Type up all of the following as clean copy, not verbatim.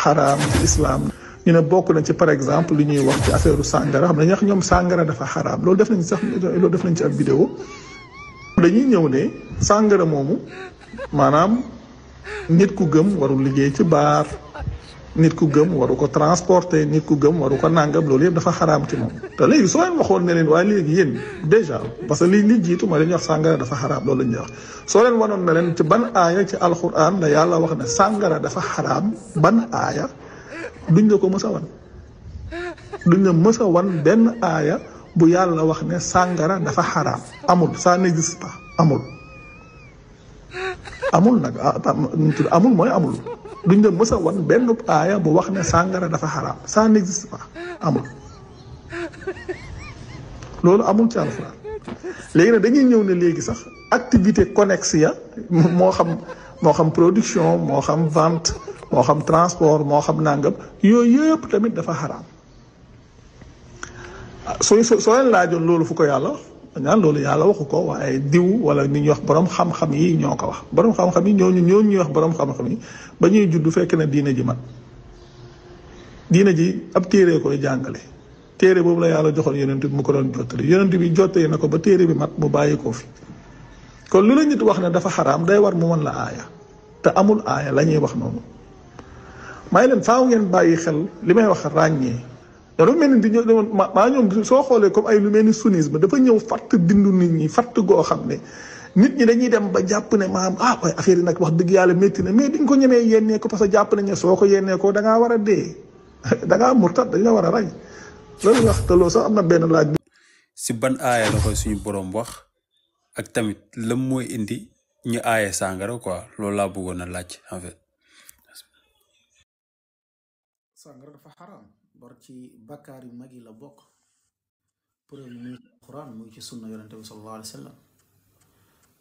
xaraam ci islam ñu ne bokk na ci par exemple li ñuy wax ci affaire sàngara xam ne ñax ñoom sàngara dafa xaraam loolu def nañ sax loolu def nañ ci ab vidéo dañuy ñëw ne sàngara moomu maanaam nit ku gëm warul liggéey ci baar nit ku gëm waru ko transporter nit ku gëm waru ko nàngam loolu yëpp dafa xaraam ci moom te léegi soo leen waxoon ne leen waaye léegi yéen déjà parce que li jiitu mooy dañuy wax sàngara dafa xaraam loolu la ñuy wax soo leen wanoon ne leen ci ban aaya ci alquran la yàlla wax ne sàngara dafa xaraam ban aaya duñ la ko mës a wan duñ la mës a wan benn aaya bu yàlla wax ne sàngara dafa xaraam amul ça n'existe pas amul nag amul mooy amul duñ la mës a wan benn aaya bu wax ne sàngara dafa xaraam ça n'existe pas amul loolu amul ci alxuraan léegi nag dañuy ñëw ne léegi sax activité connexe ya moo xam production moo xam vente moo xam transport moo xam nàngam yooyu yëpp tamit dafa xaraam soo leen laajoon loolu fu ko yàlla ñaan loolu yàlla waxu ko waaye diw wala ni ñuy wax borom xam-xam yi ñoo ko wax borom xam-xam yi ñooñu ñuy wax borom xam-xam yi ba ñuy judd fekk na diina ji mat diina ji ab téere koy jàngale téere boobu la yàlla joxoon yonent bi mu ko doon jottali yonent bi jottali na ko ba téere bi mat mu bàyyi ko fi kon lu la nit wax ne dafa xaraam day war mu mën la aaya te amul aaya la ñuy wax noonu may leen faaw ngeen bàyyi xel li may wax ràññee dafa mel ni di ñëw maa ñoom soo xoolee comme ay lu mel ni sunnisme dafa ñëw fatt dindu nit ñi fatt goo xam ne nit ñi dañuy dem ba jàpp ne maam waaye affaire yi nag wax dëgg yàlla métti na mais diñ ko ñemee yennee ko parce que jàpp nañ ne soo ko yennee ko da ngaa war a dee da ngaa murtat dañ la war a rey loolu wax te loolu sax am na benn laaj. si ban aaya la koy suñu borom wax ak tamit lan mooy indi ñu aaye sàngara quoi loolu laa bëggoon a laaj en fait. sàngara dafa xaraam bor ci bakkaar yu mag yi la bokk preuve muy alquran muy ci sunna yonente bi sallallahu alayhi wa sallam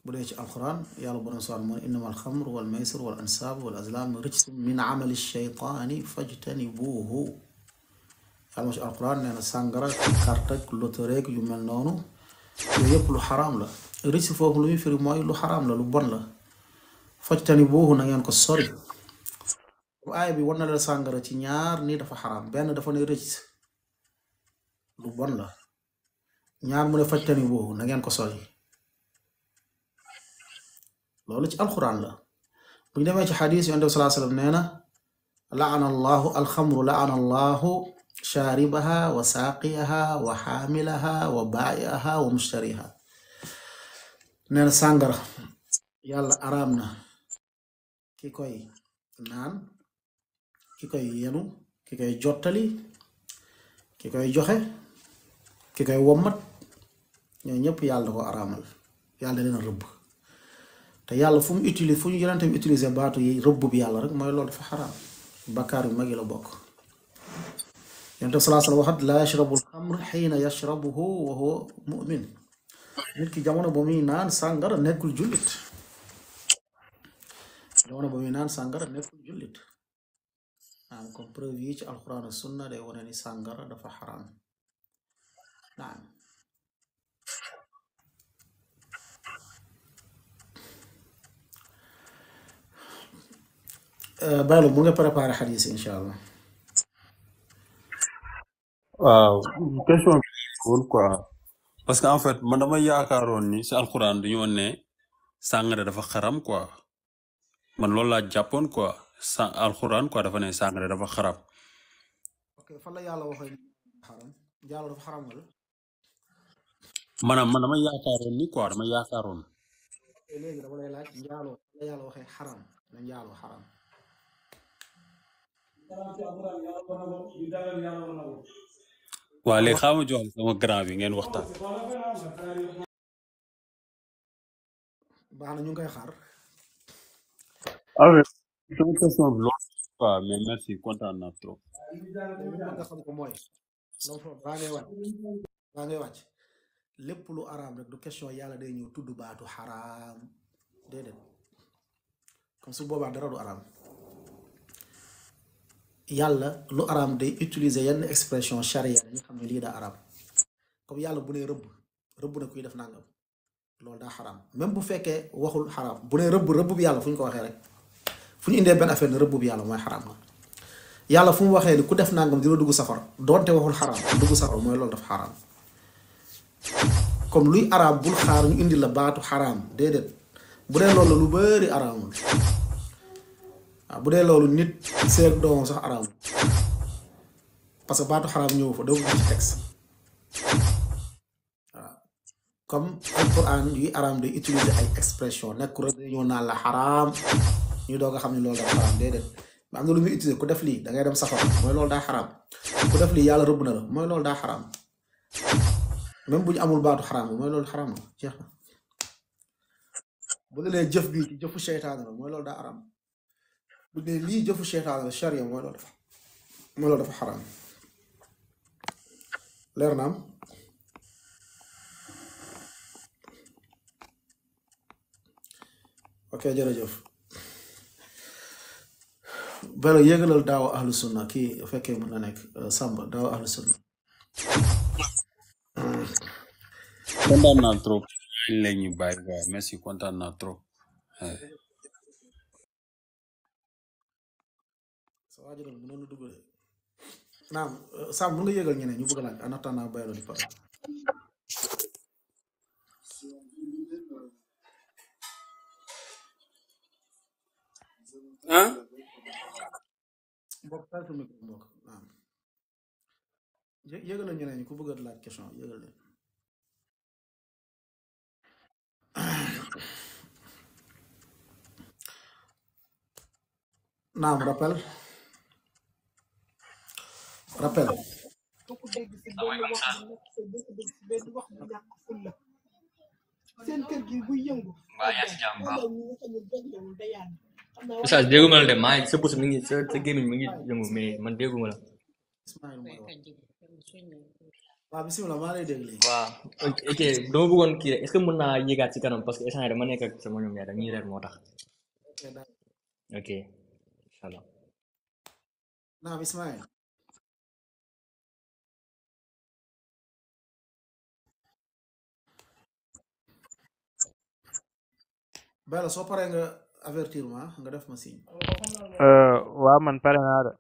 bu dee ci alquran yàlla borom subhanahu mooy innama alxamr wal maysir wal ansab wal azlam rijsun min amali shaytaani fajtanibuuhu yàlla moo ci alquran nee na sàngara carte ak loterie yu mel noonu yooyu yëpp lu xaraam la rijs foofu lu muy firi mooy lu xaraam la lu bon la fajtanibuuhu na ngeen ko sori aaya bi war na la sàngara ci ñaar nii dafa xaraam benn dafa ne rëcc lu bon la ñaar mu ne fajtani boobu na ngeen ko sori loolu ci alxuraan la bu ñu demee ci xadis yonent bi sallallahu alayhi wasallam nee na laana allahu alxamru laana allahu shaaribaha wa saaqiyaha wa xaamilaha wa baa'iaha wa mushtariha nee na sàngara yàlla araam na ki koy naan ki koy yenu ki koy jottali ki koy joxe ki koy wommat ñoo ñëpp yàlla da ko araamal yàlla da leen a rëbb te yàlla fu mu utilise fu ñu yonente bi utiliser baatu yi rëbb bi yàlla rek mooy loolu dafa xaraam bakkaar yu mag yi la bokk yonente bi salaa sallam waxat laa yashrabu alxamr xiina yashrabuhu wa huwa mu'min nit ki jamono ba muy naan sàngara nekkul jullit jamono ba muy naan sàngara nekkul jullit naam comme preuve yi ci alquran ak sunna day wane ni sàngara dafa xaraam naam Baylo mu nga préparé xadis incha allah. waaw question bi woon quoi parce que en fait man dama yaakaaroon ni si alxuraan dañu woon ne sàngara dafa xaram quoi man loolu laa jàppoon quoi alxuraan quoi dafa ne sàngara dafa xaram. ok fan la yàlla waxee xaram njaalo dafa xaram wala. maanaam man dama yaakaaroon ni quoi dama yaakaaroon. léegi dama lay laaj njaalo fan la yàlla waxee xaram na njaalo xaram. waa léegi xaaral ma jox sama grand bi ngeen waxtaan. baax na ñu ngi koy xaar. avec sama question bi loolu quoi mais merci kontaan naa trop. nga xam ko mooy donc baa ngay wàcc lépp lu araam rek du question yàlla day ñëw tudd baatu xaraam déedéet comme su boobaa dara du araam yàlla lu araam day utiliser yenn expression charia dañu xam ne lii daa araam comme yàlla bu ne rëbb na kuy def nangam loolu daa xaraam même bu fekkee waxul xaraam bu ne rëbb bi yàlla fu ñu ko waxee rek fu ñu indee benn affaire ne rëbb bi yàlla mooy xaraam la yàlla fu mu waxee ni ku def nangam dina dugg safara donte waxul xaraam dugg safara mooy loolu dafa xaraam comme luy araam bul xaar ñu indi la baatu xaraam déedéet bu dee loolu lu bari araamul waaw bu dee loolu nit seeg doomam sax araamul parce que baatu xaraam ñëw fa doo ko ci texte waaw comme alquran yuy araam day utiliser ay expression nekk rek ñoo naan la xaraam ñu doog a xam ne loolu dafa xaraam déedéet mais am na lu muy utiliser ku def lii da ngay dem safara mooy loolu daa xaraam ku def lii yàlla rëbb na la mooy loolu daa xaraam même bu ñu amul baatu xaraam bi mooy loolu xaraam la jeex na bu lee jëf bii ci jëfu seytaane la mooy loolu daa araam bu dee lii jëfu seytaane la charia mooy loolu dafa xaraam leer na am ok jërëjëf belo yégalal daawa ahlu sunna kii fekkee mën na nekk Samba daawa ahlu sunna kontaan naa trop léegi ñu bàyyi waaw merci kontaan naa trop sa waajuram bu noonu dugg naam Samba mën nga yégal ñeneen ñu bëgg laaj en attendant baylo di pare ah mbokk taal micro mbokk naam yégalal ñeneen ñi ku bëgg laaj question yégal leen naam rappel seen kër gi buy yëngu mbaa yaa si jàmm baax Oustaz dégguma la de maa ngi sa bës mi ngi sa gémmiñ mi ngi yëngu mais man dégguma la Ismaïl mooy wax waaw bisimilah maa lay dégg léegi waaw ok dama bëggoon kii est-ce que mën naa yéegaat ci kanam parce que instant dama nekk ak sama ñoom ñaar dañuy reer moo tax ok inchallah naam Ismaïl Bella soo paree nga avertir ma nga def ma signe waaw man pare naa de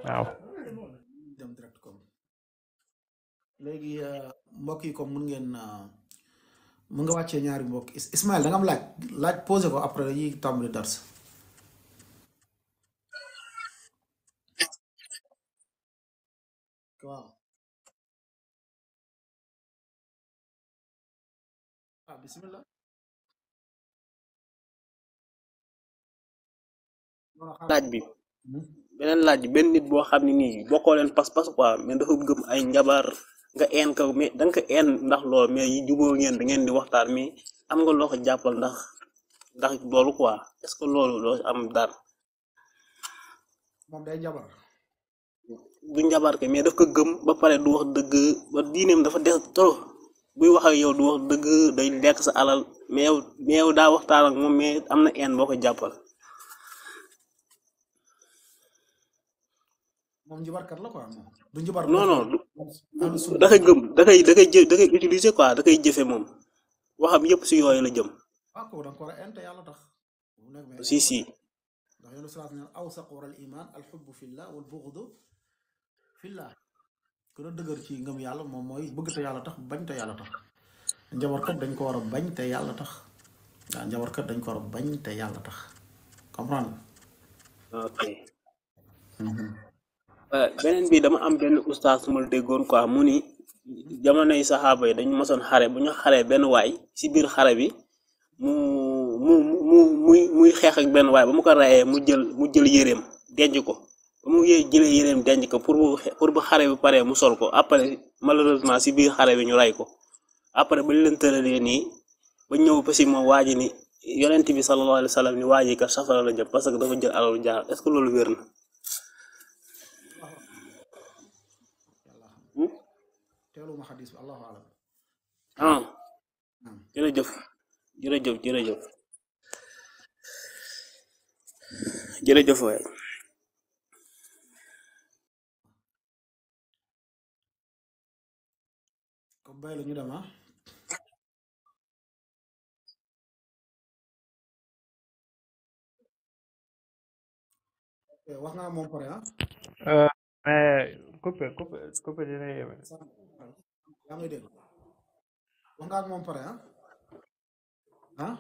waaw dem direct comme léegi mbokk yi comme mun nga wàccee ñaari mbokk Ismaïl da nga am laaj posé ko après dañuy tàmbali dars waaw bismillah laaj bi beneen laaj bi benn nit boo xam ne nii bokkoo leen pas-pas quoi mais dafa gëm ay njabar nga een ko mais da nga ko een ndax loolu mais yi jubóo ngeen da ngeen di waxtaan mais am nga loo ko jàppal ndax loolu quoi est-ce que loolu doo am dara moom day njabar du njabar ke mais daf ko gëm ba pare du wax dëgg ba diineem dafa des trop buy wax ak yow du wax dëgg day lekk sa alal mais yow daa waxtaan ak moom mais am na een boo ko jàppal moom njabarkat la quoi moom du njabar non non da koy gëm da koy utiliser quoi da koy jëfe moom waxam yëpp si yooyu la jëm ko da nga ko war a ente yàlla tax si ndax yoonu salaat ne awsaq waral iman alxubbu fillah wal bughdu fillah ku la dëgër ci ngëm yàlla moom mooy bëgg te yàlla tax bañ te yàlla tax njabarkat dañ ko war a bañ te yàlla tax waaw njabarkat dañ ko war a bañ te yàlla tax comprendre ok beneen bi dama am benn ustaas mu déggoon quoi mu ni jamonoy saxaaba yi dañu mosoon xare bu ñu xaree benn waay si biir xare bi muy xeex ak benn waay ba mu ko rayee mu jël yéreem denc ko ba mu jëlee yéreem denc ko pour bu xare bi paree mu sol ko après malheureusement si biir xare bi ñu ray ko après ba leen tëralee nii ba ñëw ba si moom waa ji ni yonent bi sallallahu alayhi wa sallam ni waa ji kat safara la jëm parce que dafa jël alalu jaar est-ce que loolu wér na teeluma xadis bi allahu alam jërëjëf waay ko bay la ñu dem wax nga moom pare ah mais coupé dina yéeme. yaa may dégg wax nga ak moom pare ah